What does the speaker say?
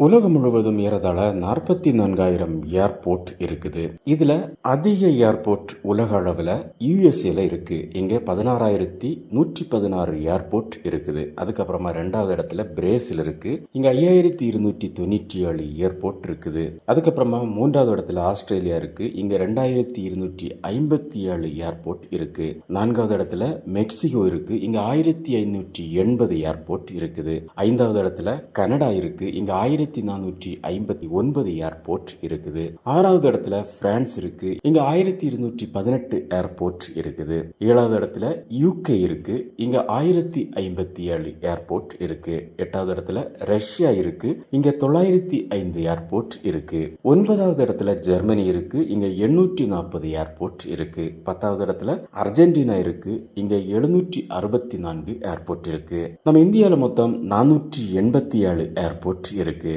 உலகம் முழுவதும் ஏறதாழ 44,000 ஏர்போர்ட் இருக்குது. இதுல அதிக ஏர்போர்ட் உலக அளவுல யுஎஸ்ஏல இருக்கு. இங்க 16,116 ஏர்போர்ட் இருக்குது. அதுக்கப்புறமா ரெண்டாவது இடத்துல பிரேசில் இருக்கு. இங்க 5,297 ஏர்போர்ட் இருக்குது. அதுக்கப்புறமா மூன்றாவது இடத்துல ஆஸ்திரேலியா இருக்கு. இங்க 2,257 ஏர்போர்ட் இருக்கு. நான்காவது இடத்துல மெக்சிகோ இருக்கு. இங்க 1,580 ஏர்போர்ட் இருக்குது. ஐந்தாவது இடத்துல கனடா இருக்கு. இங்க 1,459 ஏர்போர்ட் இருக்குது. ஆறாவது இடத்துல பிரான்ஸ் இருக்கு. இங்க 1,218 ஏர்போர்ட் இருக்குது. ஏழாவது இடத்துல யூகே இருக்கு. இங்க 1,057 ஏர்போர்ட் இருக்கு. எட்டாவது இடத்துல ரஷ்யா இருக்கு. இங்க 905 ஏர்போர்ட் இருக்கு. ஒன்பதாவது இடத்துல ஜெர்மனி இருக்கு. இங்க 840 ஏர்போர்ட் இருக்கு. பத்தாவது இடத்துல அர்ஜென்டினா இருக்கு. இங்க 764 ஏர்போர்ட் இருக்கு. நம்ம இந்தியால மொத்தம் 487 ஏர்போர்ட் இருக்கு.